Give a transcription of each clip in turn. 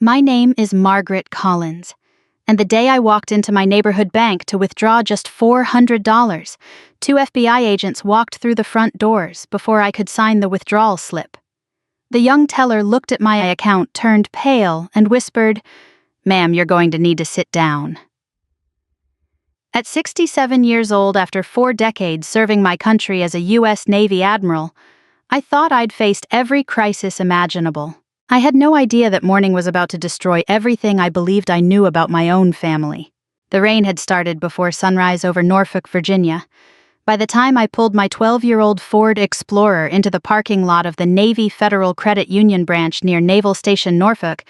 My name is Margaret Collins, and the day I walked into my neighborhood bank to withdraw just $400, two FBI agents walked through the front doors before I could sign the withdrawal slip. The young teller looked at my account, turned pale, and whispered, "Ma'am, you're going to need to sit down." At 67 years old, after 4 decades serving my country as a U.S. Navy admiral, I thought I'd faced every crisis imaginable. I had no idea that morning was about to destroy everything I believed I knew about my own family. The rain had started before sunrise over Norfolk, Virginia. By the time I pulled my 12-year-old Ford Explorer into the parking lot of the Navy Federal Credit Union branch near Naval Station Norfolk,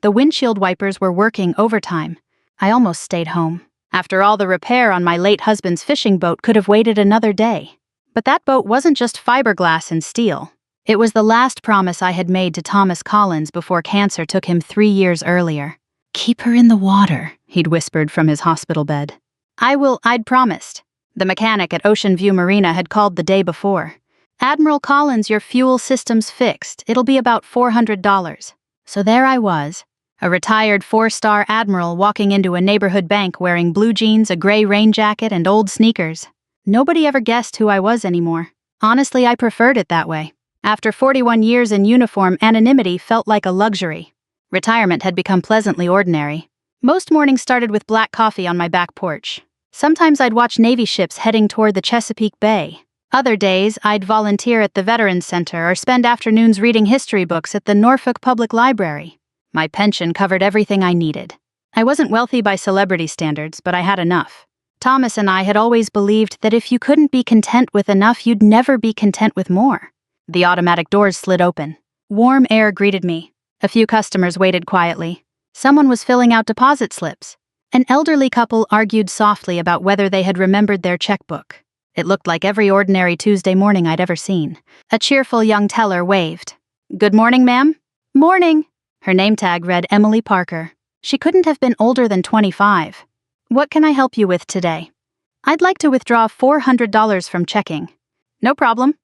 the windshield wipers were working overtime. I almost stayed home. After all, the repair on my late husband's fishing boat could have waited another day. But that boat wasn't just fiberglass and steel. It was the last promise I had made to Thomas Collins before cancer took him 3 years earlier. "Keep her in the water," he'd whispered from his hospital bed. I'd promised. The mechanic at Ocean View Marina had called the day before. "Admiral Collins, your fuel system's fixed. It'll be about $400. So there I was, a retired 4-star admiral walking into a neighborhood bank wearing blue jeans, a gray rain jacket, and old sneakers. Nobody ever guessed who I was anymore. Honestly, I preferred it that way. After 41 years in uniform, anonymity felt like a luxury. Retirement had become pleasantly ordinary. Most mornings started with black coffee on my back porch. Sometimes I'd watch Navy ships heading toward the Chesapeake Bay. Other days, I'd volunteer at the Veterans Center or spend afternoons reading history books at the Norfolk Public Library. My pension covered everything I needed. I wasn't wealthy by celebrity standards, but I had enough. Thomas and I had always believed that if you couldn't be content with enough, you'd never be content with more. The automatic doors slid open. Warm air greeted me. A few customers waited quietly. Someone was filling out deposit slips. An elderly couple argued softly about whether they had remembered their checkbook. It looked like every ordinary Tuesday morning I'd ever seen. A cheerful young teller waved. "Good morning, ma'am." "Morning." Her name tag read Emily Parker. She couldn't have been older than 25. "What can I help you with today?" "I'd like to withdraw $400 from checking." "No problem."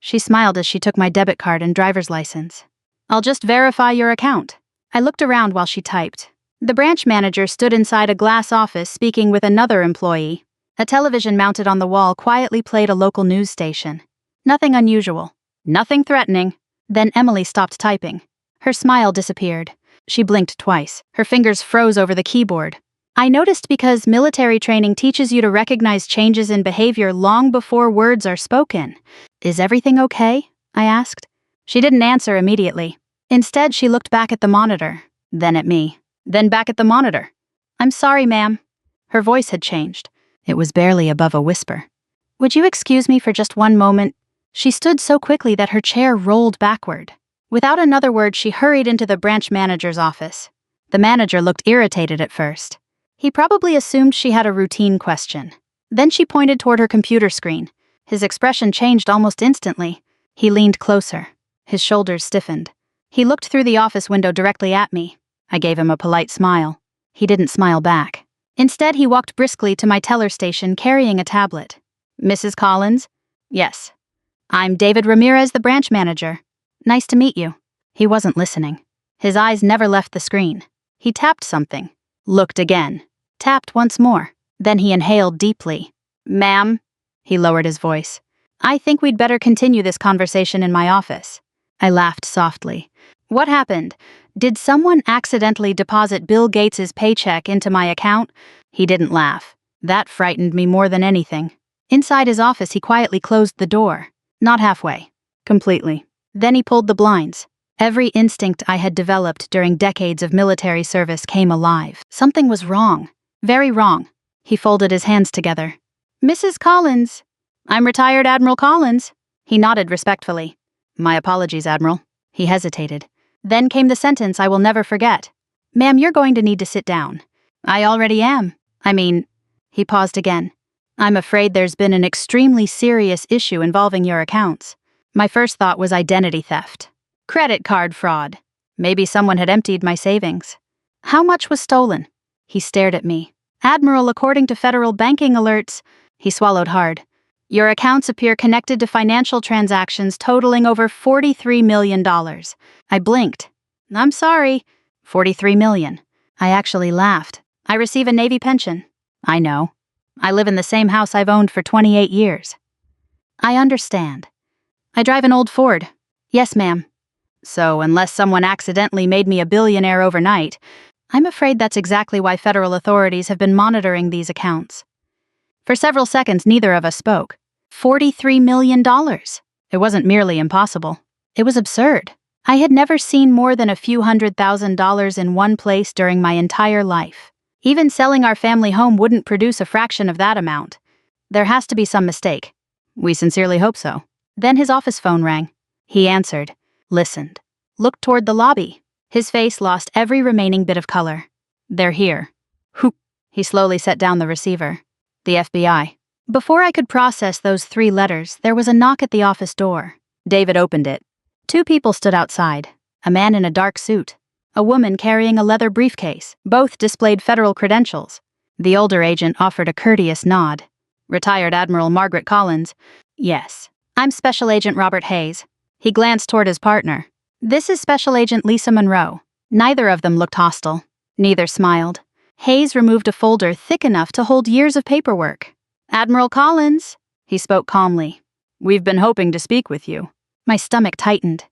She smiled as she took my debit card and driver's license. "I'll just verify your account." I looked around while she typed. The branch manager stood inside a glass office speaking with another employee. A television mounted on the wall quietly played a local news station. Nothing unusual. Nothing threatening. Then Emily stopped typing. Her smile disappeared. She blinked twice. Her fingers froze over the keyboard. I noticed because military training teaches you to recognize changes in behavior long before words are spoken. "Is everything okay?" I asked. She didn't answer immediately. Instead, she looked back at the monitor, then at me, then back at the monitor. "I'm sorry, ma'am." Her voice had changed. It was barely above a whisper. "Would you excuse me for just one moment?" She stood so quickly that her chair rolled backward. Without another word, she hurried into the branch manager's office. The manager looked irritated at first. He probably assumed she had a routine question. Then she pointed toward her computer screen. His expression changed almost instantly. He leaned closer. His shoulders stiffened. He looked through the office window directly at me. I gave him a polite smile. He didn't smile back. Instead, he walked briskly to my teller station carrying a tablet. "Mrs. Collins?" "Yes." "I'm David Ramirez, the branch manager." "Nice to meet you." He wasn't listening. His eyes never left the screen. He tapped something. Looked again. Tapped once more. Then he inhaled deeply. "Ma'am?" He lowered his voice. "I think we'd better continue this conversation in my office." I laughed softly. "What happened? Did someone accidentally deposit Bill Gates's paycheck into my account?" He didn't laugh. That frightened me more than anything. Inside his office, he quietly closed the door. Not halfway. Completely. Then he pulled the blinds. Every instinct I had developed during decades of military service came alive. Something was wrong. Very wrong. He folded his hands together. "Mrs. Collins." "I'm retired Admiral Collins." He nodded respectfully. "My apologies, Admiral." He hesitated. Then came the sentence I will never forget. "Ma'am, you're going to need to sit down." "I already am. He paused again. "I'm afraid there's been an extremely serious issue involving your accounts." My first thought was identity theft. Credit card fraud. Maybe someone had emptied my savings. "How much was stolen?" He stared at me. "Admiral, according to federal banking alerts." He swallowed hard. "Your accounts appear connected to financial transactions totaling over $43 million. I blinked. "I'm sorry." $43 million. I actually laughed. I receive a Navy pension. I know. I live in the same house I've owned for 28 years. I understand. I drive an old Ford. Yes, ma'am. So, unless someone accidentally made me a billionaire overnight, I'm afraid that's exactly why federal authorities have been monitoring these accounts. For several seconds, neither of us spoke. $43 million. It wasn't merely impossible. It was absurd. I had never seen more than a few $100,000 in one place during my entire life. Even selling our family home wouldn't produce a fraction of that amount. There has to be some mistake. We sincerely hope so. Then his office phone rang. He answered, listened, looked toward the lobby. His face lost every remaining bit of color. They're here. Who? He slowly set down the receiver. The FBI. Before I could process those 3 letters, there was a knock at the office door. David opened it. 2 people stood outside, a man in a dark suit, a woman carrying a leather briefcase. Both displayed federal credentials. The older agent offered a courteous nod. Retired Admiral Margaret Collins. Yes. I'm Special Agent Robert Hayes. He glanced toward his partner. This is Special Agent Lisa Monroe. Neither of them looked hostile. Neither smiled. Hayes removed a folder thick enough to hold years of paperwork. Admiral Collins, he spoke calmly. We've been hoping to speak with you. My stomach tightened.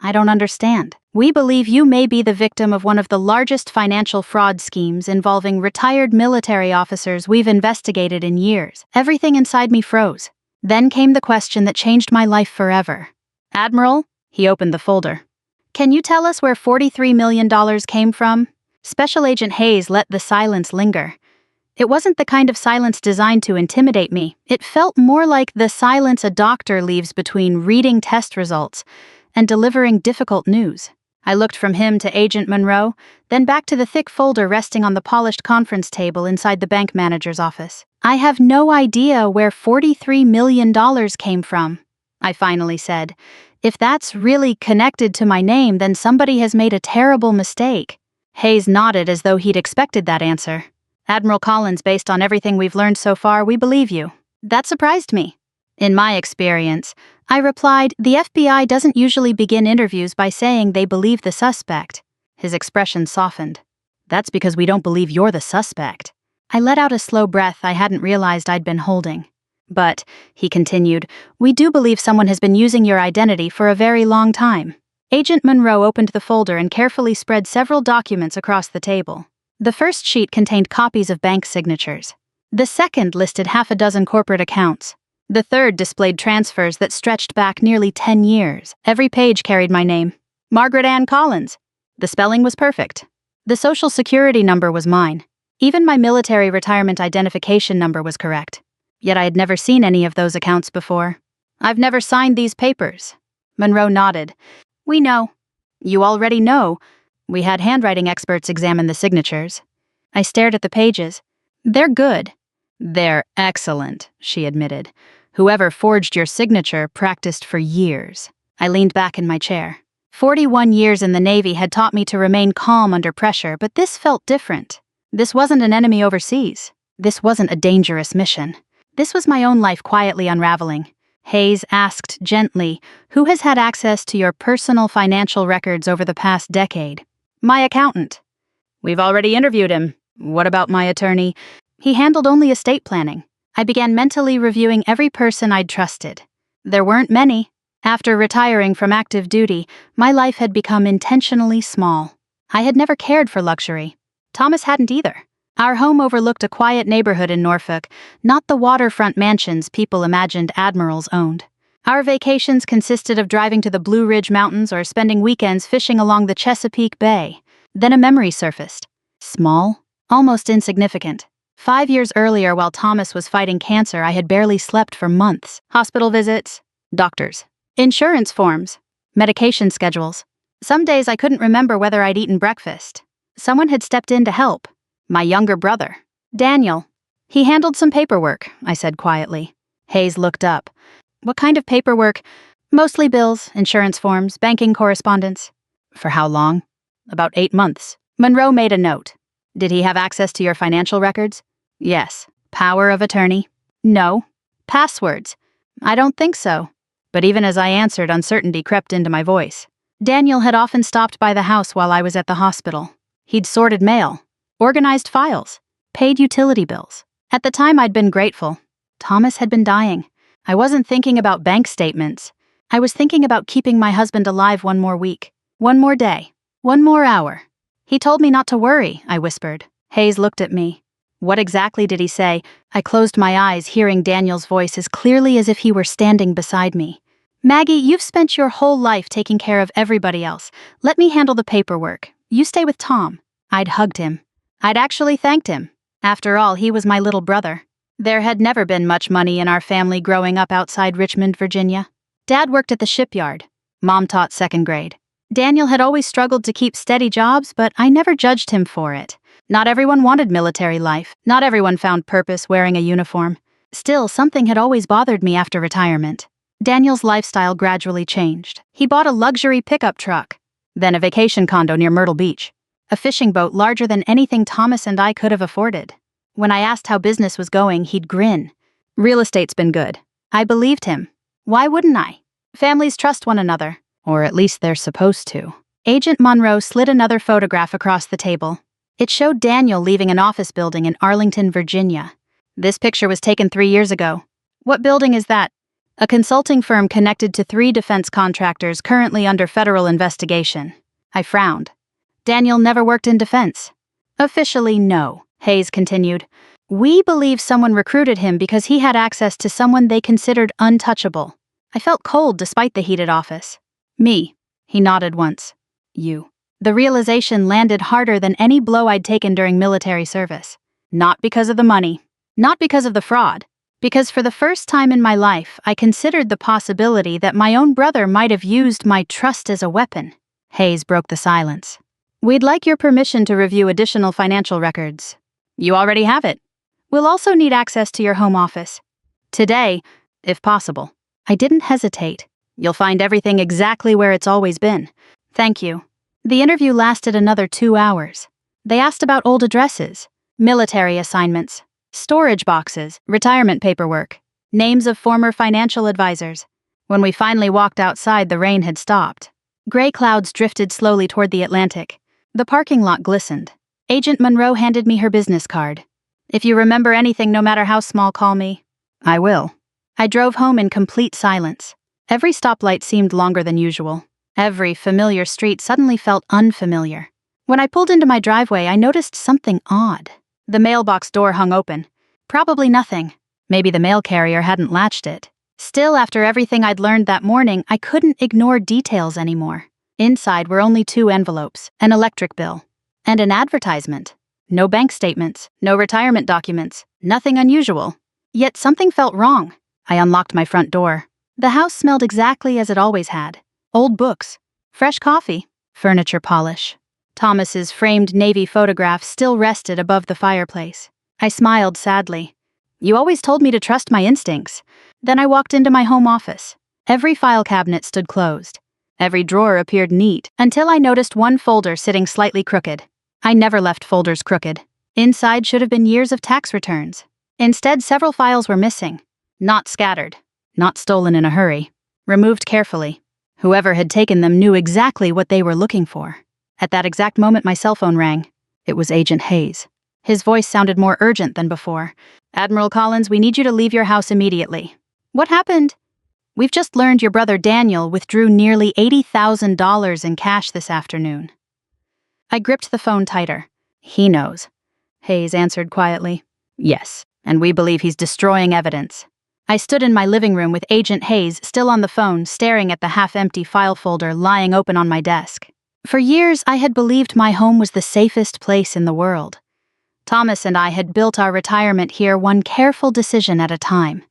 I don't understand. We believe you may be the victim of one of the largest financial fraud schemes involving retired military officers we've investigated in years. Everything inside me froze. Then came the question that changed my life forever. Admiral, he opened the folder. Can you tell us where $43 million came from? Special Agent Hayes let the silence linger. It wasn't the kind of silence designed to intimidate me. It felt more like the silence a doctor leaves between reading test results and delivering difficult news. I looked from him to Agent Monroe, then back to the thick folder resting on the polished conference table inside the bank manager's office. I have no idea where $43 million came from, I finally said. If that's really connected to my name, then somebody has made a terrible mistake. Hayes nodded as though he'd expected that answer. Admiral Collins, based on everything we've learned so far, we believe you. That surprised me. In my experience, I replied, the FBI doesn't usually begin interviews by saying they believe the suspect. His expression softened. That's because we don't believe you're the suspect. I let out a slow breath I hadn't realized I'd been holding. But, he continued, we do believe someone has been using your identity for a very long time. Agent Monroe opened the folder and carefully spread several documents across the table. The first sheet contained copies of bank signatures. The second listed half a dozen corporate accounts. The third displayed transfers that stretched back nearly 10 years. Every page carried my name. Margaret Ann Collins. The spelling was perfect. The social security number was mine. Even my military retirement identification number was correct. Yet I had never seen any of those accounts before. I've never signed these papers. Monroe nodded. We know. You already know. We had handwriting experts examine the signatures. I stared at the pages. They're good. They're excellent, she admitted. Whoever forged your signature practiced for years. I leaned back in my chair. 41 years in the Navy had taught me to remain calm under pressure, but this felt different. This wasn't an enemy overseas. This wasn't a dangerous mission. This was my own life quietly unraveling. Hayes asked gently, who has had access to your personal financial records over the past decade? My accountant. We've already interviewed him. What about my attorney? He handled only estate planning. I began mentally reviewing every person I'd trusted. There weren't many. After retiring from active duty, my life had become intentionally small. I had never cared for luxury. Thomas hadn't either. Our home overlooked a quiet neighborhood in Norfolk, not the waterfront mansions people imagined admirals owned. Our vacations consisted of driving to the Blue Ridge Mountains or spending weekends fishing along the Chesapeake Bay. Then a memory surfaced. Small, almost insignificant. 5 years earlier, while Thomas was fighting cancer, I had barely slept for months. Hospital visits, doctors, insurance forms, medication schedules. Some days I couldn't remember whether I'd eaten breakfast. Someone had stepped in to help. My younger brother, Daniel. He handled some paperwork, I said quietly. Hayes looked up. What kind of paperwork? Mostly bills, insurance forms, banking correspondence. For how long? About 8 months. Monroe made a note. Did he have access to your financial records? Yes. Power of attorney? No. Passwords? I don't think so. But even as I answered, uncertainty crept into my voice. Daniel had often stopped by the house while I was at the hospital. He'd sorted mail, organized files, paid utility bills. At the time, I'd been grateful. Thomas had been dying. I wasn't thinking about bank statements. I was thinking about keeping my husband alive one more week, one more day, one more hour. He told me not to worry, I whispered. Hayes looked at me. What exactly did he say? I closed my eyes, hearing Daniel's voice as clearly as if he were standing beside me. Maggie, you've spent your whole life taking care of everybody else. Let me handle the paperwork. You stay with Tom. I'd hugged him. I'd actually thanked him. After all, he was my little brother. There had never been much money in our family growing up outside Richmond, Virginia. Dad worked at the shipyard. Mom taught second grade. Daniel had always struggled to keep steady jobs, but I never judged him for it. Not everyone wanted military life. Not everyone found purpose wearing a uniform. Still, something had always bothered me after retirement. Daniel's lifestyle gradually changed. He bought a luxury pickup truck, then a vacation condo near Myrtle Beach, a fishing boat larger than anything Thomas and I could have afforded. When I asked how business was going, he'd grin. Real estate's been good. I believed him. Why wouldn't I? Families trust one another, or at least they're supposed to. Agent Monroe slid another photograph across the table. It showed Daniel leaving an office building in Arlington, Virginia. This picture was taken 3 years ago. What building is that? A consulting firm connected to 3 defense contractors currently under federal investigation. I frowned. Daniel never worked in defense. Officially, no, Hayes continued. We believe someone recruited him because he had access to someone they considered untouchable. I felt cold despite the heated office. Me. He nodded once. You. The realization landed harder than any blow I'd taken during military service. Not because of the money. Not because of the fraud. Because for the first time in my life, I considered the possibility that my own brother might have used my trust as a weapon. Hayes broke the silence. We'd like your permission to review additional financial records. You already have it. We'll also need access to your home office. Today, if possible. I didn't hesitate. You'll find everything exactly where it's always been. Thank you. The interview lasted another 2 hours. They asked about old addresses, military assignments, storage boxes, retirement paperwork, names of former financial advisors. When we finally walked outside, the rain had stopped. Gray clouds drifted slowly toward the Atlantic. The parking lot glistened. Agent Monroe handed me her business card. If you remember anything, no matter how small, call me. I will. I drove home in complete silence. Every stoplight seemed longer than usual. Every familiar street suddenly felt unfamiliar. When I pulled into my driveway, I noticed something odd. The mailbox door hung open. Probably nothing. Maybe the mail carrier hadn't latched it. Still, after everything I'd learned that morning, I couldn't ignore details anymore. Inside were only 2 envelopes, an electric bill, and an advertisement. No bank statements, no retirement documents, nothing unusual. Yet something felt wrong. I unlocked my front door. The house smelled exactly as it always had. Old books, fresh coffee, furniture polish. Thomas's framed navy photograph still rested above the fireplace. I smiled sadly. You always told me to trust my instincts. Then I walked into my home office. Every file cabinet stood closed. Every drawer appeared neat, until I noticed one folder sitting slightly crooked. I never left folders crooked. Inside should have been years of tax returns. Instead, several files were missing. Not scattered. Not stolen in a hurry. Removed carefully. Whoever had taken them knew exactly what they were looking for. At that exact moment, my cell phone rang. It was Agent Hayes. His voice sounded more urgent than before. Admiral Collins, we need you to leave your house immediately. What happened? We've just learned your brother Daniel withdrew nearly $80,000 in cash this afternoon. I gripped the phone tighter. He knows. Hayes answered quietly. Yes, and we believe he's destroying evidence. I stood in my living room with Agent Hayes still on the phone, staring at the half-empty file folder lying open on my desk. For years, I had believed my home was the safest place in the world. Thomas and I had built our retirement here one careful decision at a time.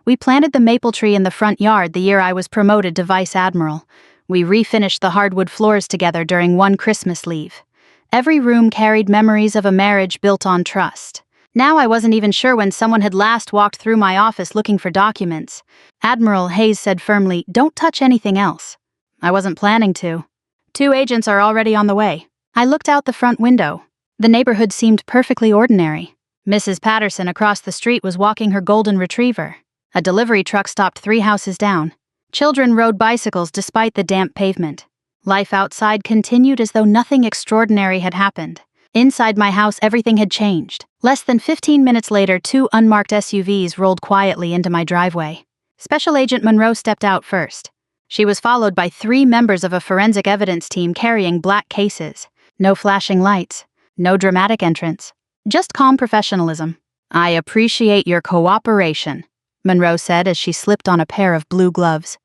We planted the maple tree in the front yard the year I was promoted to Vice Admiral. We refinished the hardwood floors together during one Christmas leave. Every room carried memories of a marriage built on trust. Now I wasn't even sure when someone had last walked through my office looking for documents. Admiral Hayes said firmly, "Don't touch anything else." I wasn't planning to. 2 agents are already on the way. I looked out the front window. The neighborhood seemed perfectly ordinary. Mrs. Patterson across the street was walking her golden retriever. A delivery truck stopped 3 houses down. Children rode bicycles despite the damp pavement. Life outside continued as though nothing extraordinary had happened. Inside my house, everything had changed. Less than 15 minutes later, 2 unmarked SUVs rolled quietly into my driveway. Special Agent Monroe stepped out first. She was followed by 3 members of a forensic evidence team carrying black cases. No flashing lights, no dramatic entrance, just calm professionalism. "I appreciate your cooperation," Monroe said as she slipped on a pair of blue gloves.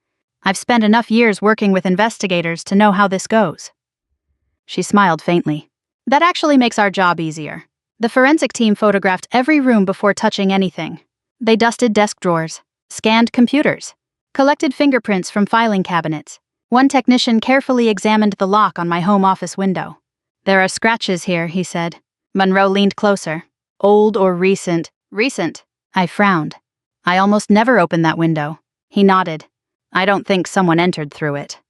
"I've spent enough years working with investigators to know how this goes." She smiled faintly. "That actually makes our job easier." The forensic team photographed every room before touching anything. They dusted desk drawers, scanned computers, collected fingerprints from filing cabinets. One technician carefully examined the lock on my home office window. "There are scratches here," he said. Monroe leaned closer. "Old or recent?" "Recent." I frowned. "I almost never open that window." He nodded. "I don't think someone entered through it."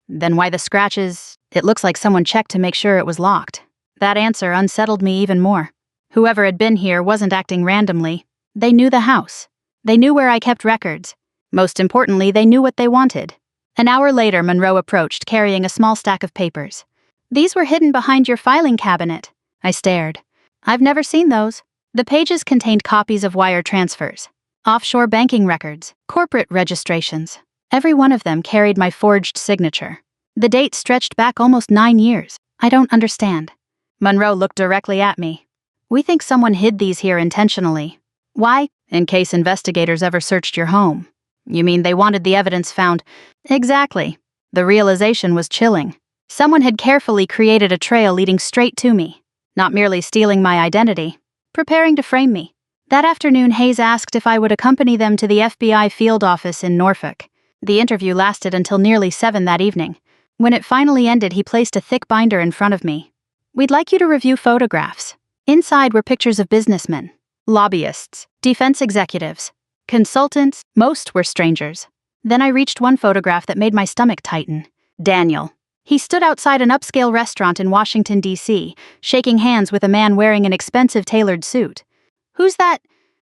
"Then why the scratches?" "It looks like someone checked to make sure it was locked." That answer unsettled me even more. Whoever had been here wasn't acting randomly. They knew the house. They knew where I kept records. Most importantly, they knew what they wanted. An hour later, Monroe approached, carrying a small stack of papers. "These were hidden behind your filing cabinet." I stared. "I've never seen those." The pages contained copies of wire transfers, offshore banking records, corporate registrations. Every one of them carried my forged signature. The date stretched back almost 9 years. "I don't understand." Monroe looked directly at me. "We think someone hid these here intentionally." "Why?" "In case investigators ever searched your home." "You mean they wanted the evidence found?" "Exactly." The realization was chilling. Someone had carefully created a trail leading straight to me, not merely stealing my identity, preparing to frame me. That afternoon, Hayes asked if I would accompany them to the FBI field office in Norfolk. The interview lasted until nearly 7 that evening. When it finally ended, he placed a thick binder in front of me. "We'd like you to review photographs." Inside were pictures of businessmen, lobbyists, defense executives, consultants. Most were strangers. Then I reached one photograph that made my stomach tighten. Daniel. He stood outside an upscale restaurant in Washington, D.C., shaking hands with a man wearing an expensive tailored suit. "Who's that?"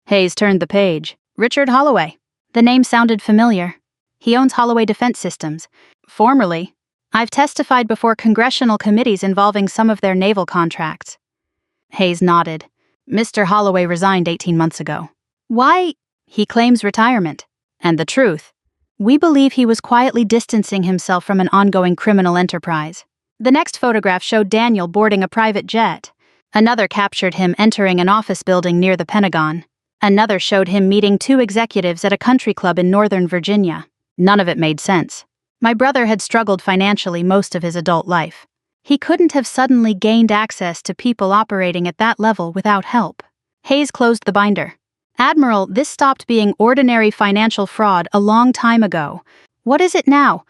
Hayes turned the page. "Richard Holloway." The name sounded familiar. He owns Holloway Defense Systems. Formerly, I've testified before congressional committees involving some of their naval contracts. Hayes nodded. "Mr. Holloway resigned 18 months ago." "Why?" "He claims retirement." And the truth. We believe he was quietly distancing himself from an ongoing criminal enterprise. The next photograph showed Daniel boarding a private jet. Another captured him entering an office building near the Pentagon. Another showed him meeting 2 executives at a country club in Northern Virginia. None of it made sense. My brother had struggled financially most of his adult life. He couldn't have suddenly gained access to people operating at that level without help. Hayes closed the binder. "Admiral, this stopped being ordinary financial fraud a long time ago. What is it now?"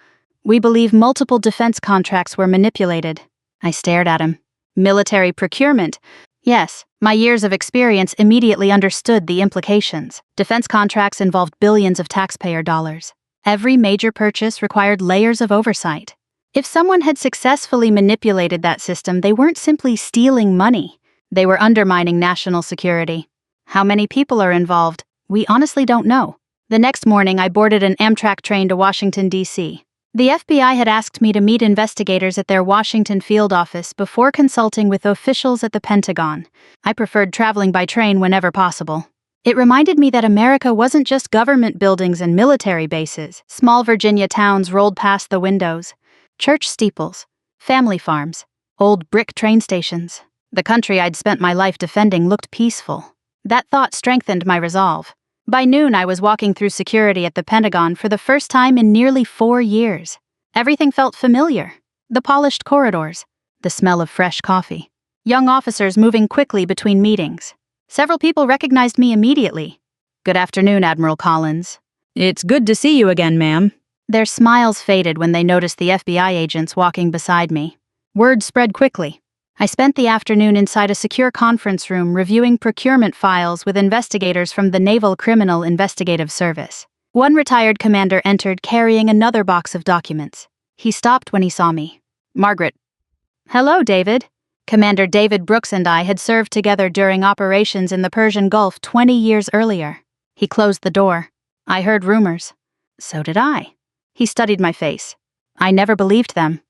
"We believe multiple defense contracts were manipulated." I stared at him. "Military procurement?" Yes, my years of experience immediately understood the implications. Defense contracts involved billions of taxpayer dollars. Every major purchase required layers of oversight. If someone had successfully manipulated that system, they weren't simply stealing money. They were undermining national security. How many people are involved? We honestly don't know. The next morning, I boarded an Amtrak train to Washington, D.C. The FBI had asked me to meet investigators at their Washington field office before consulting with officials at the Pentagon. I preferred traveling by train whenever possible. It reminded me that America wasn't just government buildings and military bases. Small Virginia towns rolled past the windows. Church steeples, family farms, old brick train stations. The country I'd spent my life defending looked peaceful. That thought strengthened my resolve. By noon, I was walking through security at the Pentagon for the first time in nearly 4 years. Everything felt familiar. The polished corridors, the smell of fresh coffee, young officers moving quickly between meetings. Several people recognized me immediately. "Good afternoon, Admiral Collins." "It's good to see you again, ma'am." Their smiles faded when they noticed the FBI agents walking beside me. Word spread quickly. I spent the afternoon inside a secure conference room reviewing procurement files with investigators from the Naval Criminal Investigative Service. One retired commander entered carrying another box of documents. He stopped when he saw me. "Margaret." "Hello, David." Commander David Brooks and I had served together during operations in the Persian Gulf 20 years earlier. He closed the door. "I heard rumors." "So did I." He studied my face. "I never believed them."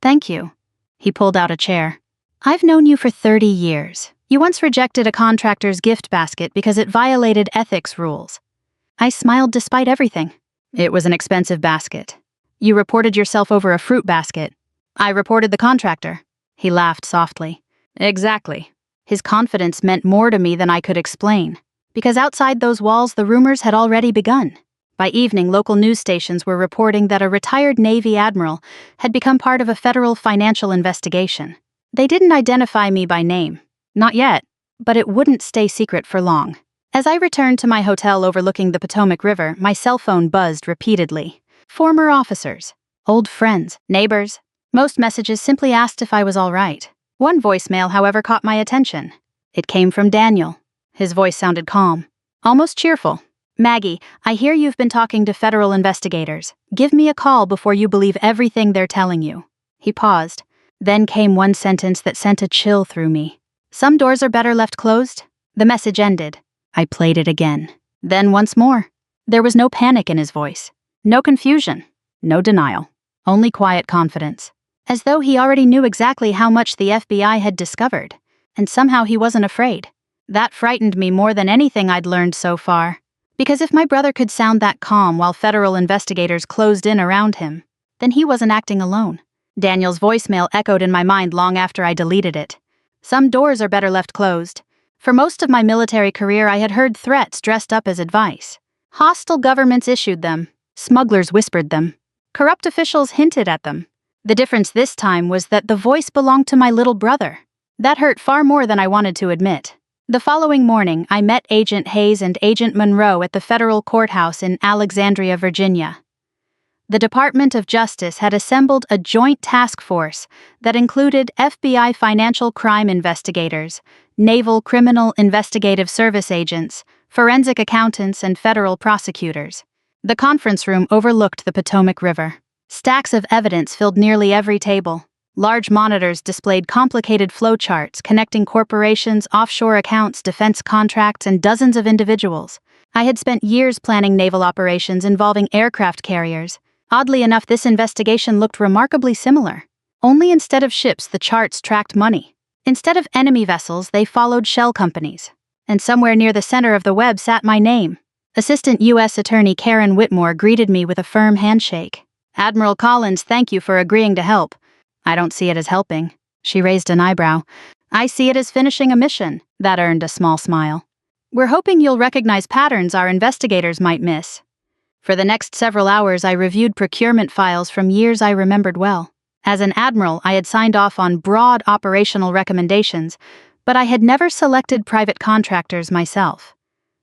Thank you. He pulled out a chair. I've known you for 30 years. You once rejected a contractor's gift basket because it violated ethics rules. I smiled despite everything. It was an expensive basket. You reported yourself over a fruit basket. I reported the contractor. He laughed softly. Exactly. His confidence meant more to me than I could explain, because outside those walls the rumors had already begun. By evening, local news stations were reporting that a retired Navy admiral had become part of a federal financial investigation. They didn't identify me by name. Not yet, but it wouldn't stay secret for long. As I returned to my hotel overlooking the Potomac River, my cell phone buzzed repeatedly. Former officers, old friends, neighbors. Most messages simply asked if I was all right. One voicemail, however, caught my attention. It came from Daniel. His voice sounded calm, almost cheerful. Maggie, I hear you've been talking to federal investigators. Give me a call before you believe everything they're telling you. He paused. Then came one sentence that sent a chill through me. Some doors are better left closed. The message ended. I played it again. Then once more. There was no panic in his voice. No confusion. No denial. Only quiet confidence. As though he already knew exactly how much the FBI had discovered. And somehow he wasn't afraid. That frightened me more than anything I'd learned so far. Because if my brother could sound that calm while federal investigators closed in around him, then he wasn't acting alone. Daniel's voicemail echoed in my mind long after I deleted it. Some doors are better left closed. For most of my military career, I had heard threats dressed up as advice. Hostile governments issued them. Smugglers whispered them. Corrupt officials hinted at them. The difference this time was that the voice belonged to my little brother. That hurt far more than I wanted to admit. The following morning, I met Agent Hayes and Agent Monroe at the federal courthouse in Alexandria, Virginia. The Department of Justice had assembled a joint task force that included FBI financial crime investigators, Naval Criminal Investigative Service agents, forensic accountants, and federal prosecutors. The conference room overlooked the Potomac River. Stacks of evidence filled nearly every table. Large monitors displayed complicated flowcharts connecting corporations, offshore accounts, defense contracts, and dozens of individuals. I had spent years planning naval operations involving aircraft carriers. Oddly enough, this investigation looked remarkably similar. Only instead of ships, the charts tracked money. Instead of enemy vessels, they followed shell companies. And somewhere near the center of the web sat my name. Assistant U.S. Attorney Karen Whitmore greeted me with a firm handshake. Admiral Collins, thank you for agreeing to help. I don't see it as helping. She raised an eyebrow. I see it as finishing a mission. That earned a small smile. We're hoping you'll recognize patterns our investigators might miss. For the next several hours, I reviewed procurement files from years I remembered well. As an admiral, I had signed off on broad operational recommendations, but I had never selected private contractors myself.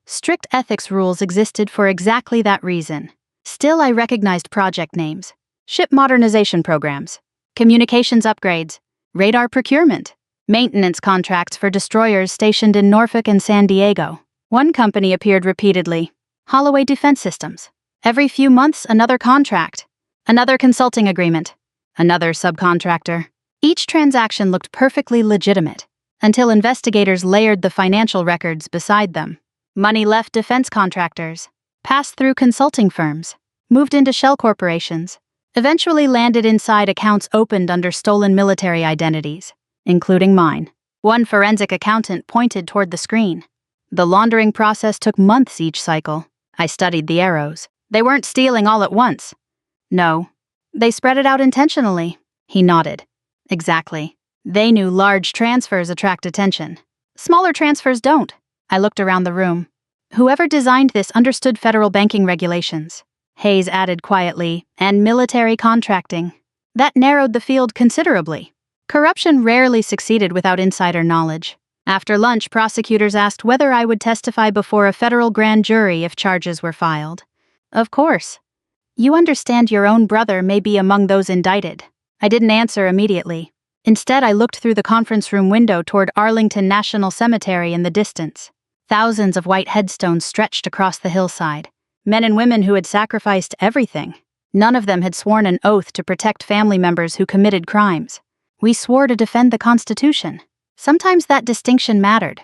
Strict ethics rules existed for exactly that reason. Still, I recognized project names, ship modernization programs, communications upgrades, radar procurement, maintenance contracts for destroyers stationed in Norfolk and San Diego. One company appeared repeatedly, Holloway Defense Systems. Every few months, another contract, another consulting agreement, another subcontractor. Each transaction looked perfectly legitimate, until investigators layered the financial records beside them. Money left defense contractors, passed through consulting firms, moved into shell corporations, eventually landed inside accounts opened under stolen military identities, including mine. One forensic accountant pointed toward the screen. The laundering process took months each cycle. I studied the arrows. They weren't stealing all at once. No, they spread it out intentionally. He nodded. Exactly. They knew large transfers attract attention. Smaller transfers don't. I looked around the room. Whoever designed this understood federal banking regulations. Hayes added quietly, and military contracting. That narrowed the field considerably. Corruption rarely succeeded without insider knowledge. After lunch, prosecutors asked whether I would testify before a federal grand jury if charges were filed. Of course. You understand your own brother may be among those indicted. I didn't answer immediately. Instead, I looked through the conference room window toward Arlington National Cemetery in the distance. Thousands of white headstones stretched across the hillside. Men and women who had sacrificed everything. None of them had sworn an oath to protect family members who committed crimes. We swore to defend the Constitution. Sometimes that distinction mattered.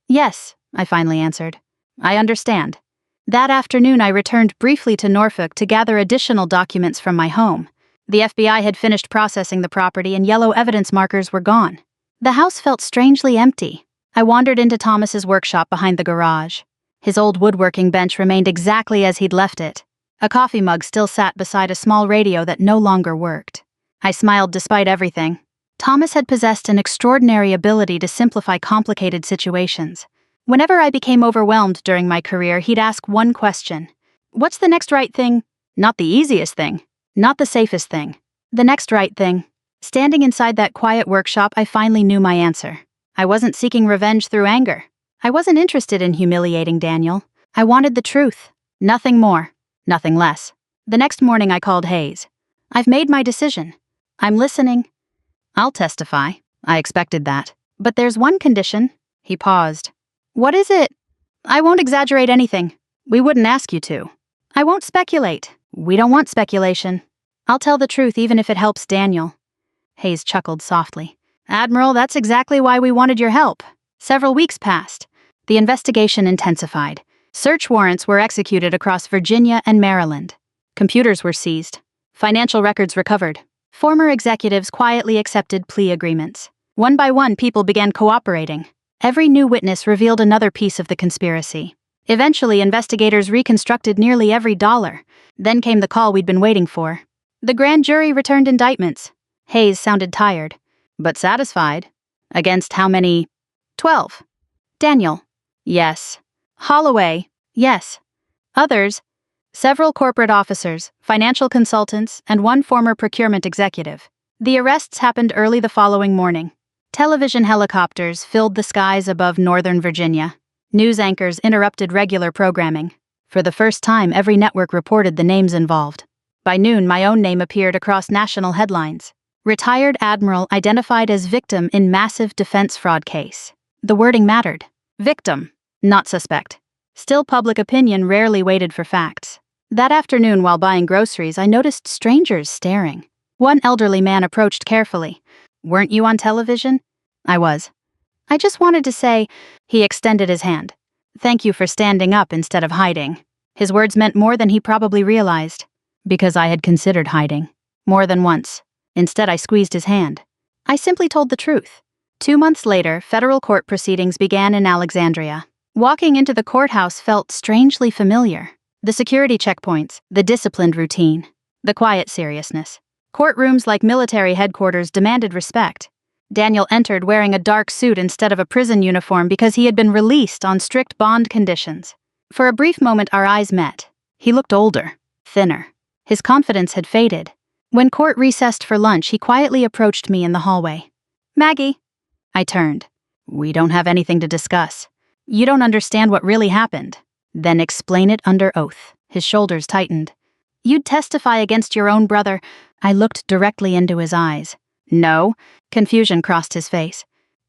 Yes, I finally answered. I understand. That afternoon, I returned briefly to Norfolk to gather additional documents from my home. The FBI had finished processing the property and yellow evidence markers were gone. The house felt strangely empty. I wandered into Thomas's workshop behind the garage. His old woodworking bench remained exactly as he'd left it. A coffee mug still sat beside a small radio that no longer worked. I smiled despite everything. Thomas had possessed an extraordinary ability to simplify complicated situations. Whenever I became overwhelmed during my career, he'd ask one question. What's the next right thing? Not the easiest thing. Not the safest thing. The next right thing. Standing inside that quiet workshop, I finally knew my answer. I wasn't seeking revenge through anger. I wasn't interested in humiliating Daniel. I wanted the truth. Nothing more. Nothing less. The next morning I called Hayes. I've made my decision. I'm listening. I'll testify. I expected that. But there's one condition. He paused. What is it? I won't exaggerate anything. We wouldn't ask you to. I won't speculate. We don't want speculation. I'll tell the truth even if it helps Daniel. Hayes chuckled softly. Admiral, that's exactly why we wanted your help. Several weeks passed. The investigation intensified. Search warrants were executed across Virginia and Maryland. Computers were seized. Financial records recovered. Former executives quietly accepted plea agreements. One by one, people began cooperating. Every new witness revealed another piece of the conspiracy. Eventually, investigators reconstructed nearly every dollar. Then came the call we'd been waiting for. The grand jury returned indictments. Hayes sounded tired, but satisfied. Against how many? 12. Daniel. Yes. Holloway. Yes. Others. Several corporate officers, financial consultants, and one former procurement executive. The arrests happened early the following morning. Television helicopters filled the skies above Northern Virginia. News anchors interrupted regular programming. For the first time, every network reported the names involved. By noon, my own name appeared across national headlines. Retired admiral identified as victim in massive defense fraud case. The wording mattered. Victim, not suspect. Still, public opinion rarely waited for facts. That afternoon, while buying groceries, I noticed strangers staring. One elderly man approached carefully. Weren't you on television? I was. I just wanted to say, he extended his hand. Thank you for standing up instead of hiding. His words meant more than he probably realized. Because I had considered hiding. More than once. Instead, I squeezed his hand. I simply told the truth. 2 months later, federal court proceedings began in Alexandria. Walking into the courthouse felt strangely familiar. The security checkpoints, the disciplined routine, the quiet seriousness. Courtrooms like military headquarters demanded respect. Daniel entered wearing a dark suit instead of a prison uniform because he had been released on strict bond conditions. For a brief moment, our eyes met. He looked older, thinner. His confidence had faded. When court recessed for lunch, he quietly approached me in the hallway. Maggie. I turned. We don't have anything to discuss. You don't understand what really happened. Then explain it under oath. His shoulders tightened. You'd testify against your own brother. I looked directly into his eyes. No. Confusion crossed his face.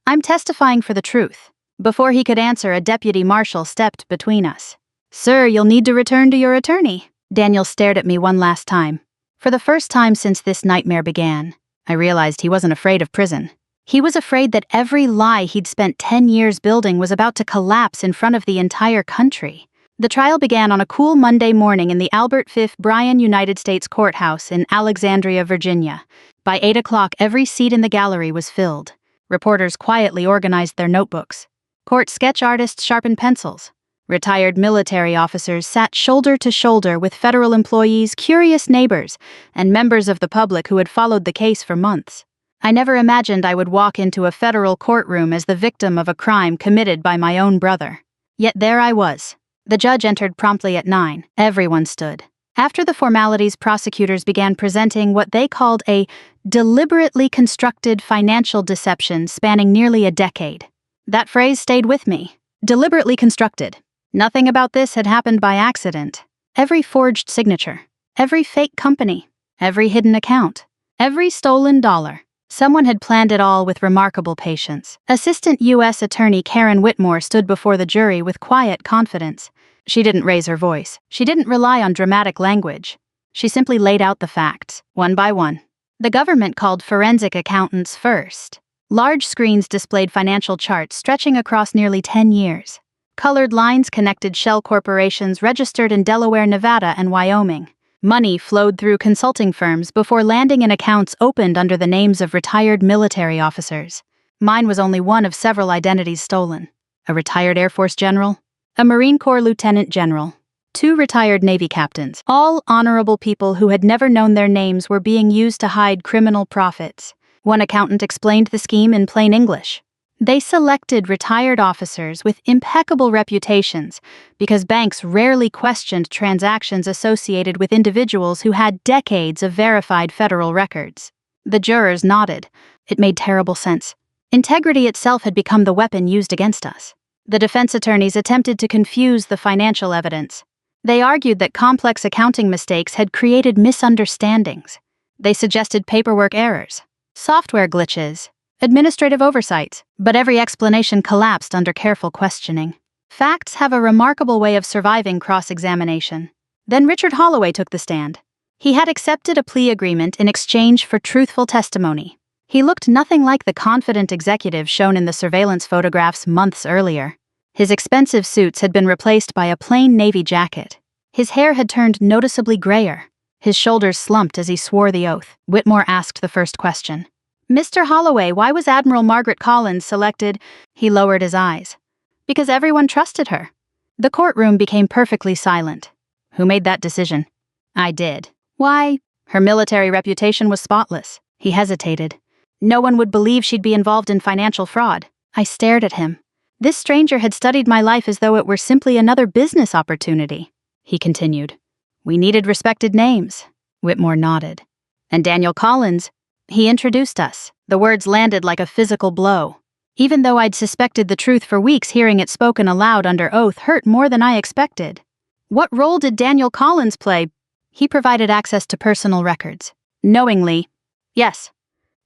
I'm testifying for the truth. Before he could answer, a deputy marshal stepped between us. Sir, you'll need to return to your attorney. Daniel stared at me one last time. For the first time since this nightmare began, I realized he wasn't afraid of prison. He was afraid that every lie he'd spent 10 years building was about to collapse in front of the entire country. The trial began on a cool Monday morning in the Albert F. Bryan United States Courthouse in Alexandria, Virginia. By 8 o'clock, every seat in the gallery was filled. Reporters quietly organized their notebooks. Court sketch artists sharpened pencils. Retired military officers sat shoulder to shoulder with federal employees, curious neighbors, and members of the public who had followed the case for months. I never imagined I would walk into a federal courtroom as the victim of a crime committed by my own brother. Yet there I was. The judge entered promptly at 9. Everyone stood. After the formalities, prosecutors began presenting what they called a deliberately constructed financial deception spanning nearly a decade. That phrase stayed with me. Deliberately constructed. Nothing about this had happened by accident. Every forged signature, every fake company, every hidden account, every stolen dollar. Someone had planned it all with remarkable patience. Assistant U.S. Attorney Karen Whitmore stood before the jury with quiet confidence. She didn't raise her voice. She didn't rely on dramatic language. She simply laid out the facts, one by one. The government called forensic accountants first. Large screens displayed financial charts stretching across nearly 10 years. Colored lines connected shell corporations registered in Delaware, Nevada, and Wyoming. Money flowed through consulting firms before landing in accounts opened under the names of retired military officers. Mine was only one of several identities stolen. A retired Air Force general, a Marine Corps lieutenant general, 2 retired Navy captains. All honorable people who had never known their names were being used to hide criminal profits. One accountant explained the scheme in plain English. They selected retired officers with impeccable reputations because banks rarely questioned transactions associated with individuals who had decades of verified federal records. The jurors nodded. It made terrible sense. Integrity itself had become the weapon used against us. The defense attorneys attempted to confuse the financial evidence. They argued that complex accounting mistakes had created misunderstandings. They suggested paperwork errors, software glitches, administrative oversights, but every explanation collapsed under careful questioning. Facts have a remarkable way of surviving cross-examination. Then Richard Holloway took the stand. He had accepted a plea agreement in exchange for truthful testimony. He looked nothing like the confident executive shown in the surveillance photographs months earlier. His expensive suits had been replaced by a plain navy jacket. His hair had turned noticeably grayer. His shoulders slumped as he swore the oath. Whitmore asked the first question. "Mr. Holloway, why was Admiral Margaret Collins selected?" He lowered his eyes. "Because everyone trusted her." The courtroom became perfectly silent. "Who made that decision?" "I did." "Why?" "Her military reputation was spotless." He hesitated. "No one would believe she'd be involved in financial fraud." I stared at him. This stranger had studied my life as though it were simply another business opportunity. He continued. "We needed respected names." Whitmore nodded. "And Daniel Collins." He introduced us. The words landed like a physical blow. Even though I'd suspected the truth for weeks, hearing it spoken aloud under oath hurt more than I expected. "What role did Daniel Collins play?" "He provided access to personal records." "Knowingly?" "Yes."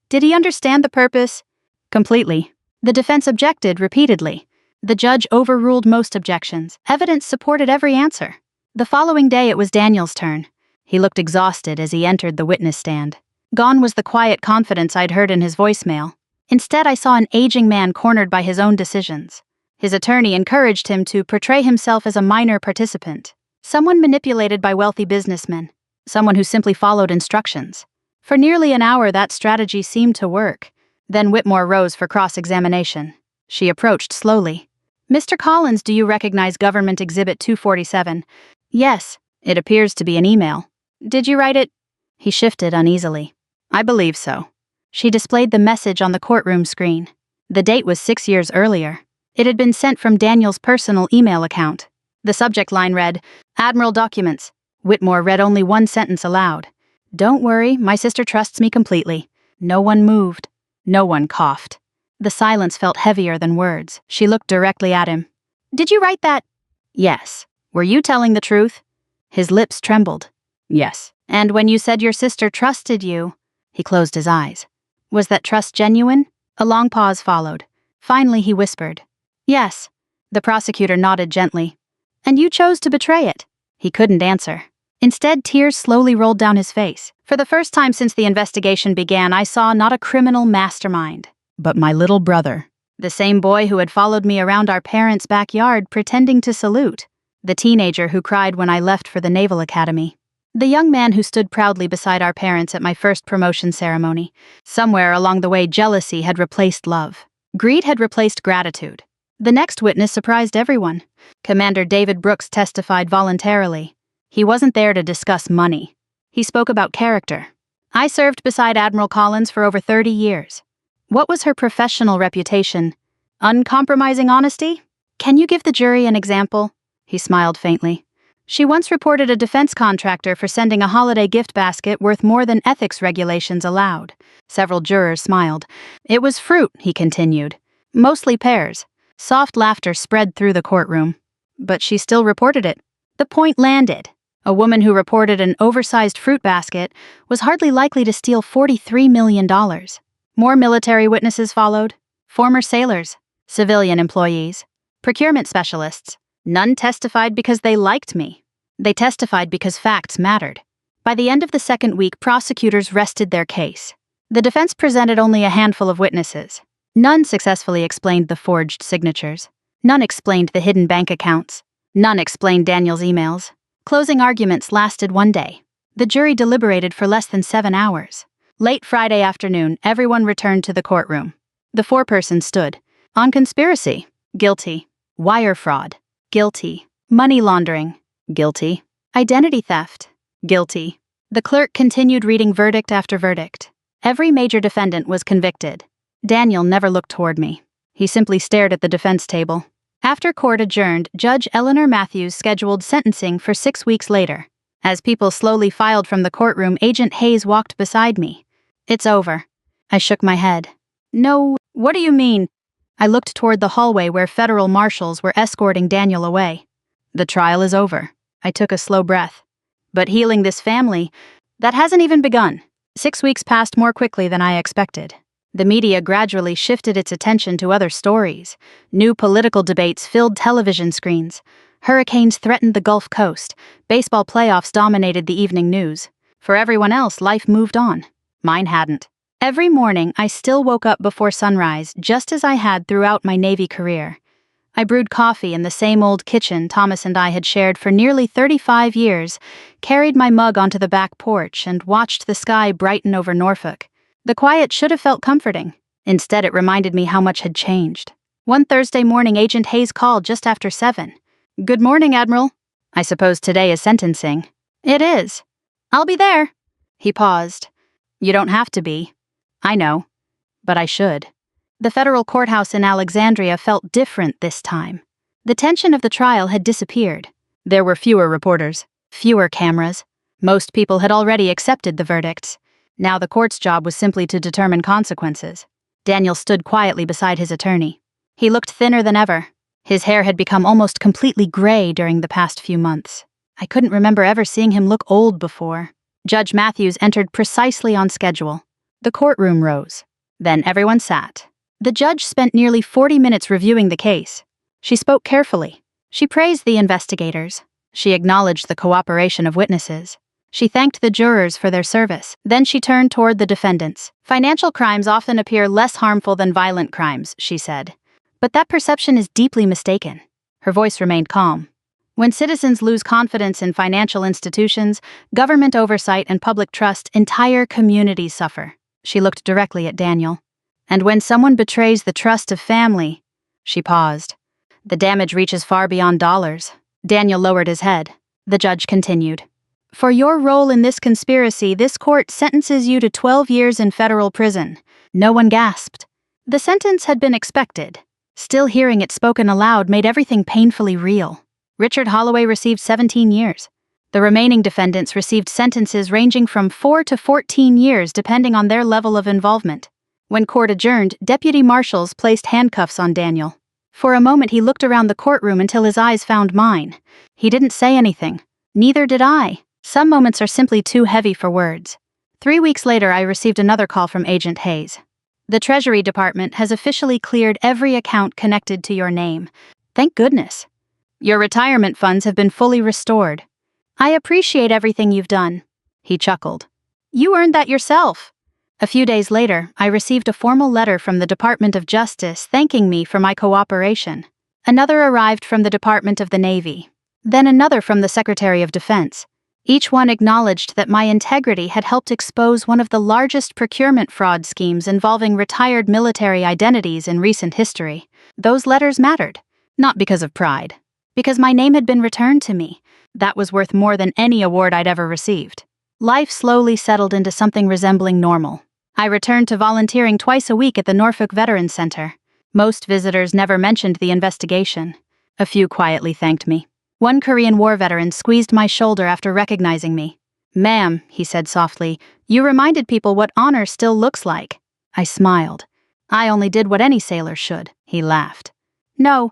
"Did he understand the purpose?" "Completely." The defense objected repeatedly. The judge overruled most objections. Evidence supported every answer. The following day it was Daniel's turn. He looked exhausted as he entered the witness stand. Gone was the quiet confidence I'd heard in his voicemail. Instead, I saw an aging man cornered by his own decisions. His attorney encouraged him to portray himself as a minor participant, someone manipulated by wealthy businessmen, someone who simply followed instructions. For nearly an hour, that strategy seemed to work. Then Whitmore rose for cross-examination. She approached slowly. "Mr. Collins, do you recognize Government Exhibit 247? "Yes. It appears to be an email." "Did you write it?" He shifted uneasily. "I believe so." She displayed the message on the courtroom screen. The date was 6 years earlier. It had been sent from Daniel's personal email account. The subject line read, "Admiral Documents." Whitmore read only one sentence aloud. "Don't worry, my sister trusts me completely." No one moved. No one coughed. The silence felt heavier than words. She looked directly at him. "Did you write that?" "Yes." "Were you telling the truth?" His lips trembled. "Yes." "And when you said your sister trusted you?" He closed his eyes. "Was that trust genuine?" A long pause followed. Finally he whispered, "Yes." The prosecutor nodded gently. "And you chose to betray it?" He couldn't answer. Instead, tears slowly rolled down his face. For the first time since the investigation began, I saw not a criminal mastermind, but my little brother. The same boy who had followed me around our parents' backyard pretending to salute. The teenager who cried when I left for the Naval Academy. The young man who stood proudly beside our parents at my first promotion ceremony. Somewhere along the way, jealousy had replaced love. Greed had replaced gratitude. The next witness surprised everyone. Commander David Brooks testified voluntarily. He wasn't there to discuss money. He spoke about character. "I served beside Admiral Collins for over 30 years. What was her professional reputation? Uncompromising honesty? Can you give the jury an example?" He smiled faintly. "She once reported a defense contractor for sending a holiday gift basket worth more than ethics regulations allowed." Several jurors smiled. "It was fruit," he continued. "Mostly pears." Soft laughter spread through the courtroom. "But she still reported it." The point landed. A woman who reported an oversized fruit basket was hardly likely to steal $43 million. More military witnesses followed. Former sailors, civilian employees, procurement specialists. None testified because they liked me. They testified because facts mattered. By the end of the second week, prosecutors rested their case. The defense presented only a handful of witnesses. None successfully explained the forged signatures. None explained the hidden bank accounts. None explained Daniel's emails. Closing arguments lasted one day. The jury deliberated for less than 7 hours. Late Friday afternoon, everyone returned to the courtroom. The foreperson stood. On conspiracy, guilty. Wire fraud, guilty. Money laundering, guilty. Identity theft, guilty. The clerk continued reading verdict after verdict. Every major defendant was convicted. Daniel never looked toward me. He simply stared at the defense table. After court adjourned, Judge Eleanor Matthews scheduled sentencing for 6 weeks later. As people slowly filed from the courtroom, Agent Hayes walked beside me. "It's over." I shook my head. "No, what do you mean?" I looked toward the hallway where federal marshals were escorting Daniel away. "The trial is over." I took a slow breath. "But healing this family, that hasn't even begun." 6 weeks passed more quickly than I expected. The media gradually shifted its attention to other stories. New political debates filled television screens. Hurricanes threatened the Gulf Coast. Baseball playoffs dominated the evening news. For everyone else, life moved on. Mine hadn't. Every morning, I still woke up before sunrise, just as I had throughout my Navy career. I brewed coffee in the same old kitchen Thomas and I had shared for nearly 35 years, carried my mug onto the back porch, and watched the sky brighten over Norfolk. The quiet should have felt comforting. Instead, it reminded me how much had changed. One Thursday morning, Agent Hayes called just after 7. "Good morning, Admiral." "I suppose today is sentencing." "It is." "I'll be there." He paused. "You don't have to be." "I know. But I should." The federal courthouse in Alexandria felt different this time. The tension of the trial had disappeared. There were fewer reporters, fewer cameras. Most people had already accepted the verdicts. Now the court's job was simply to determine consequences. Daniel stood quietly beside his attorney. He looked thinner than ever. His hair had become almost completely gray during the past few months. I couldn't remember ever seeing him look old before. Judge Matthews entered precisely on schedule. The courtroom rose. Then everyone sat. The judge spent nearly 40 minutes reviewing the case. She spoke carefully. She praised the investigators. She acknowledged the cooperation of witnesses. She thanked the jurors for their service. Then she turned toward the defendants. "Financial crimes often appear less harmful than violent crimes," she said. "But that perception is deeply mistaken." Her voice remained calm. "When citizens lose confidence in financial institutions, government oversight, and public trust, entire communities suffer." She looked directly at Daniel. "And when someone betrays the trust of family," she paused, "the damage reaches far beyond dollars." Daniel lowered his head. The judge continued. "For your role in this conspiracy, this court sentences you to 12 years in federal prison." No one gasped. The sentence had been expected. Still hearing it spoken aloud made everything painfully real. Richard Holloway received 17 years. The remaining defendants received sentences ranging from 4 to 14 years depending on their level of involvement. When court adjourned, deputy marshals placed handcuffs on Daniel. For a moment he looked around the courtroom until his eyes found mine. He didn't say anything. Neither did I. Some moments are simply too heavy for words. 3 weeks later, I received another call from Agent Hayes. "The Treasury Department has officially cleared every account connected to your name. Thank goodness. Your retirement funds have been fully restored. I appreciate everything you've done." He chuckled. "You earned that yourself." A few days later, I received a formal letter from the Department of Justice thanking me for my cooperation. Another arrived from the Department of the Navy. Then another from the Secretary of Defense. Each one acknowledged that my integrity had helped expose one of the largest procurement fraud schemes involving retired military identities in recent history. Those letters mattered, not because of pride, because my name had been returned to me. That was worth more than any award I'd ever received. Life slowly settled into something resembling normal. I returned to volunteering twice a week at the Norfolk Veterans Center. Most visitors never mentioned the investigation. A few quietly thanked me. One Korean War veteran squeezed my shoulder after recognizing me. "Ma'am," he said softly, "you reminded people what honor still looks like." I smiled. "I only did what any sailor should," he laughed. "No,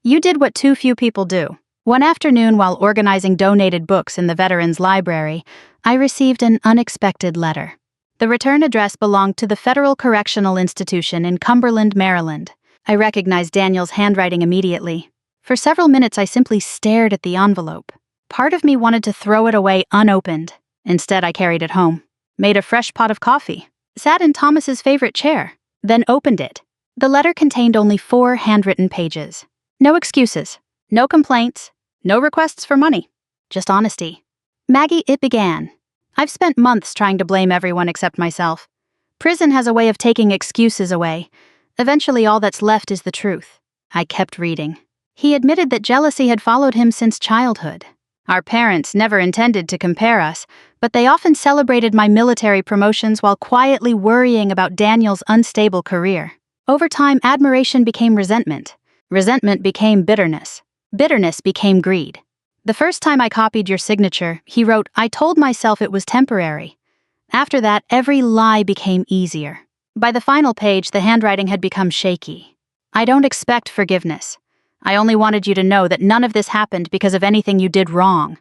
you did what too few people do." One afternoon, while organizing donated books in the Veterans Library, I received an unexpected letter. The return address belonged to the Federal Correctional Institution in Cumberland, Maryland. I recognized Daniel's handwriting immediately. For several minutes, I simply stared at the envelope. Part of me wanted to throw it away unopened. Instead, I carried it home, made a fresh pot of coffee, sat in Thomas's favorite chair, then opened it. The letter contained only 4 handwritten pages. No excuses, no complaints, no requests for money, just honesty. "Maggie," it began, I've spent months trying to blame everyone except myself. Prison has a way of taking excuses away. Eventually, all that's left is the truth. I kept reading. He admitted that jealousy had followed him since childhood. Our parents never intended to compare us, but they often celebrated my military promotions while quietly worrying about Daniel's unstable career. Over time, admiration became resentment. Resentment became bitterness. Bitterness became greed. The first time I copied your signature, he wrote, "I told myself it was temporary." After that, every lie became easier. By the final page, the handwriting had become shaky. "I don't expect forgiveness. I only wanted you to know that none of this happened because of anything you did wrong."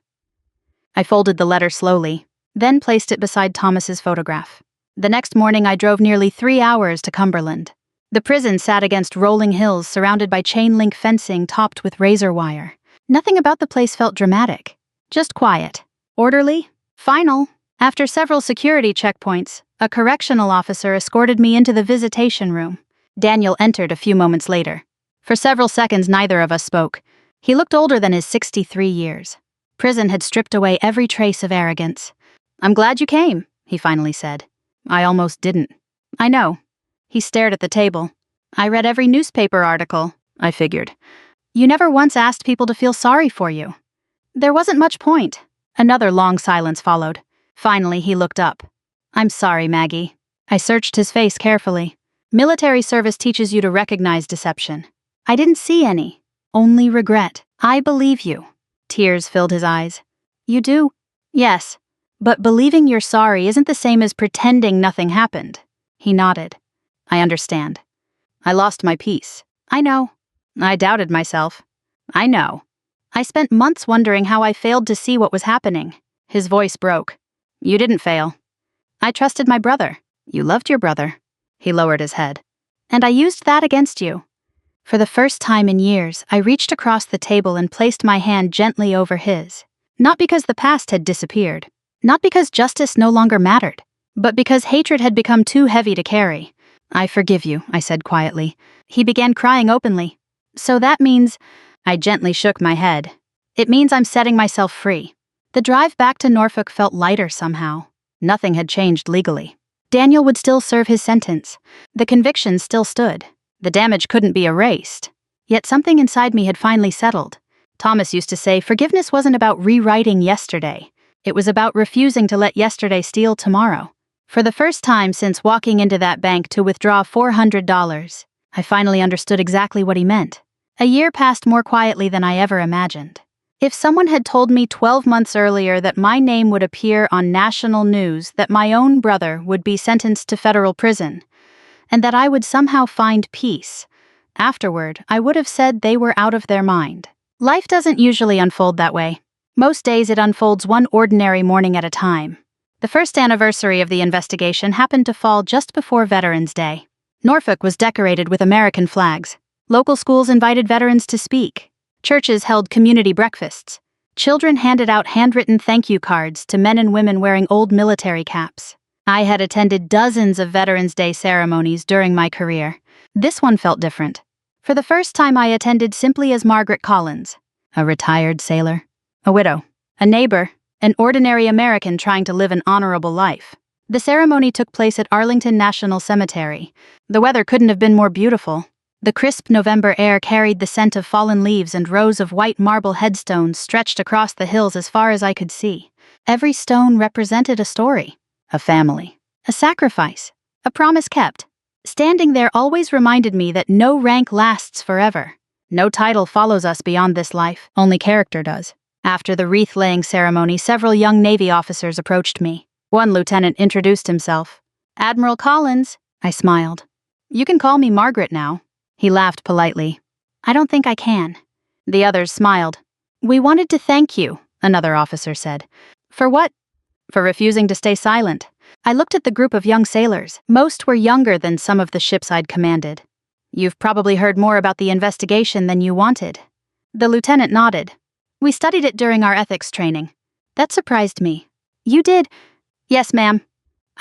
I folded the letter slowly, then placed it beside Thomas's photograph. The next morning, I drove nearly 3 hours to Cumberland. The prison sat against rolling hills surrounded by chain-link fencing topped with razor wire. Nothing about the place felt dramatic. Just quiet. Orderly. Final. After several security checkpoints, a correctional officer escorted me into the visitation room. Daniel entered a few moments later. For several seconds, neither of us spoke. He looked older than his 63 years. Prison had stripped away every trace of arrogance. "I'm glad you came," he finally said. I almost didn't. "I know." He stared at the table. "I read every newspaper article," I figured. "You never once asked people to feel sorry for you." There wasn't much point. Another long silence followed. Finally, he looked up. "I'm sorry, Maggie." I searched his face carefully. Military service teaches you to recognize deception. I didn't see any. Only regret. "I believe you." Tears filled his eyes. "You do?" "Yes. But believing you're sorry isn't the same as pretending nothing happened." He nodded. "I understand. I lost my peace." "I know." "I doubted myself." "I know." "I spent months wondering how I failed to see what was happening." His voice broke. "You didn't fail. I trusted my brother." "You loved your brother." He lowered his head. "And I used that against you." For the first time in years, I reached across the table and placed my hand gently over his. Not because the past had disappeared. Not because justice no longer mattered. But because hatred had become too heavy to carry. "I forgive you," I said quietly. He began crying openly. "So that means—" I gently shook my head. "It means I'm setting myself free." The drive back to Norfolk felt lighter somehow. Nothing had changed legally. Daniel would still serve his sentence. The conviction still stood. The damage couldn't be erased. Yet something inside me had finally settled. Thomas used to say forgiveness wasn't about rewriting yesterday. It was about refusing to let yesterday steal tomorrow. For the first time since walking into that bank to withdraw $400, I finally understood exactly what he meant. A year passed more quietly than I ever imagined. If someone had told me 12 months earlier that my name would appear on national news, that my own brother would be sentenced to federal prison, and that I would somehow find peace, afterward, I would have said they were out of their mind. Life doesn't usually unfold that way. Most days it unfolds one ordinary morning at a time. The first anniversary of the investigation happened to fall just before Veterans Day. Norfolk was decorated with American flags. Local schools invited veterans to speak. Churches held community breakfasts. Children handed out handwritten thank you cards to men and women wearing old military caps. I had attended dozens of Veterans Day ceremonies during my career. This one felt different. For the first time, I attended simply as Margaret Collins, a retired sailor, a widow, a neighbor, an ordinary American trying to live an honorable life. The ceremony took place at Arlington National Cemetery. The weather couldn't have been more beautiful. The crisp November air carried the scent of fallen leaves, and rows of white marble headstones stretched across the hills as far as I could see. Every stone represented a story, a family, a sacrifice, a promise kept. Standing there always reminded me that no rank lasts forever. No title follows us beyond this life, only character does. After the wreath-laying ceremony, several young Navy officers approached me. One lieutenant introduced himself. "Admiral Collins," I smiled. "You can call me Margaret now." He laughed politely. "I don't think I can." The others smiled. "We wanted to thank you," another officer said. "For what?" "For refusing to stay silent." I looked at the group of young sailors. Most were younger than some of the ships I'd commanded. "You've probably heard more about the investigation than you wanted." The lieutenant nodded. "We studied it during our ethics training." That surprised me. "You did?" "Yes, ma'am.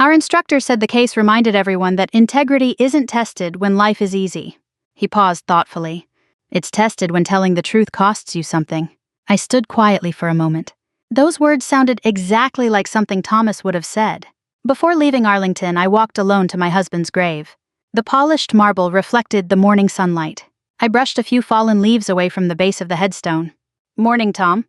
Our instructor said the case reminded everyone that integrity isn't tested when life is easy." He paused thoughtfully. "It's tested when telling the truth costs you something." I stood quietly for a moment. Those words sounded exactly like something Thomas would have said. Before leaving Arlington, I walked alone to my husband's grave. The polished marble reflected the morning sunlight. I brushed a few fallen leaves away from the base of the headstone. "Morning, Tom."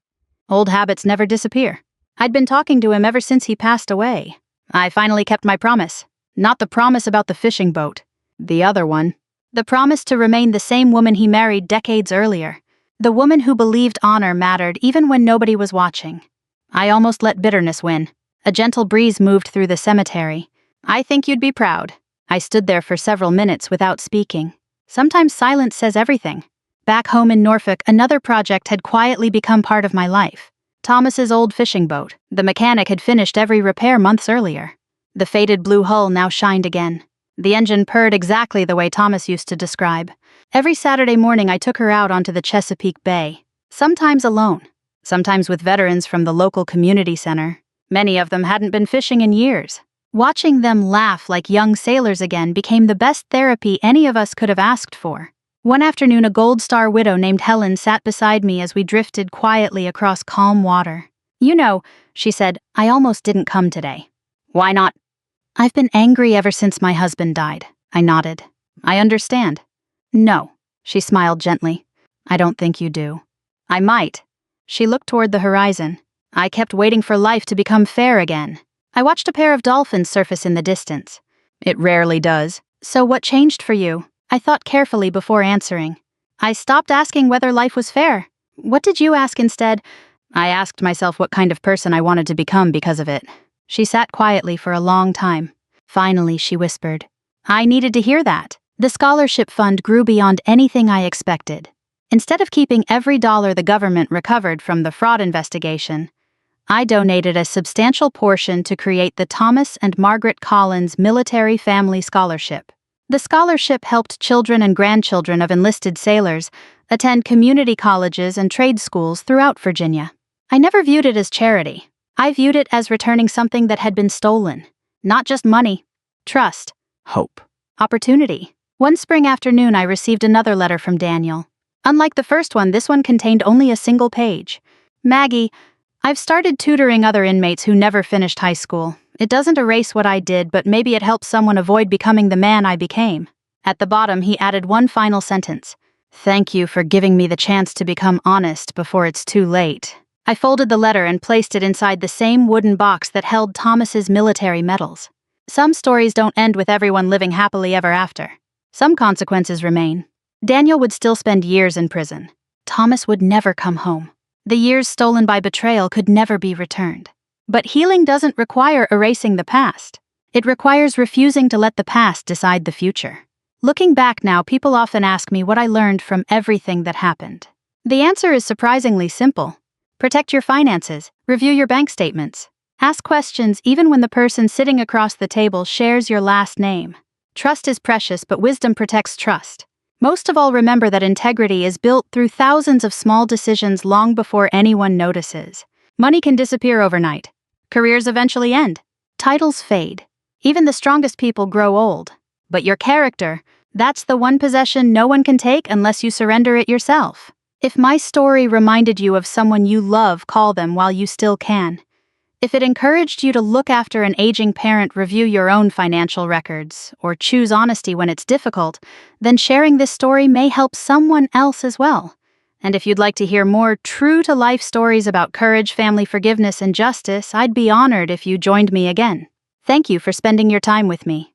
Old habits never disappear. I'd been talking to him ever since he passed away. I finally kept my promise. Not the promise about the fishing boat. The other one. The promise to remain the same woman he married decades earlier. The woman who believed honor mattered even when nobody was watching. I almost let bitterness win. A gentle breeze moved through the cemetery. "I think you'd be proud." I stood there for several minutes without speaking. Sometimes silence says everything. Back home in Norfolk, another project had quietly become part of my life. Thomas's old fishing boat. The mechanic had finished every repair months earlier. The faded blue hull now shined again. The engine purred exactly the way Thomas used to describe. Every Saturday morning I took her out onto the Chesapeake Bay. Sometimes alone. Sometimes with veterans from the local community center. Many of them hadn't been fishing in years. Watching them laugh like young sailors again became the best therapy any of us could have asked for. One afternoon, a Gold Star widow named Helen sat beside me as we drifted quietly across calm water. "You know," she said, "I almost didn't come today." "Why not?" "I've been angry ever since my husband died." I nodded. "I understand." "No," she smiled gently. "I don't think you do." "I might." She looked toward the horizon. I kept waiting for life to become fair again. I watched a pair of dolphins surface in the distance. "It rarely does." "So what changed for you?" I thought carefully before answering. "I stopped asking whether life was fair." "What did you ask instead?" "I asked myself what kind of person I wanted to become because of it." She sat quietly for a long time. Finally, she whispered. I needed to hear that. The scholarship fund grew beyond anything I expected. Instead of keeping every dollar the government recovered from the fraud investigation, I donated a substantial portion to create the Thomas and Margaret Collins Military Family Scholarship. The scholarship helped children and grandchildren of enlisted sailors attend community colleges and trade schools throughout Virginia. I never viewed it as charity. I viewed it as returning something that had been stolen. Not just money, trust, Hope. opportunity. One spring afternoon, I received another letter from Daniel. Unlike the first one, this one contained only a single page. "Maggie, I've started tutoring other inmates who never finished high school. It doesn't erase what I did, but maybe it helps someone avoid becoming the man I became." At the bottom, he added one final sentence. "Thank you for giving me the chance to become honest before it's too late." I folded the letter and placed it inside the same wooden box that held Thomas's military medals. Some stories don't end with everyone living happily ever after. Some consequences remain. Daniel would still spend years in prison. Thomas would never come home. The years stolen by betrayal could never be returned. But healing doesn't require erasing the past. It requires refusing to let the past decide the future. Looking back now, people often ask me what I learned from everything that happened. The answer is surprisingly simple. Protect your finances. Review your bank statements. Ask questions even when the person sitting across the table shares your last name. Trust is precious, but wisdom protects trust. Most of all, remember that integrity is built through thousands of small decisions long before anyone notices. Money can disappear overnight. Careers eventually end. Titles fade. Even the strongest people grow old. But your character, that's the one possession no one can take unless you surrender it yourself. If my story reminded you of someone you love, call them while you still can. If it encouraged you to look after an aging parent, review your own financial records, or choose honesty when it's difficult, then sharing this story may help someone else as well. And if you'd like to hear more true-to-life stories about courage, family forgiveness, and justice, I'd be honored if you joined me again. Thank you for spending your time with me.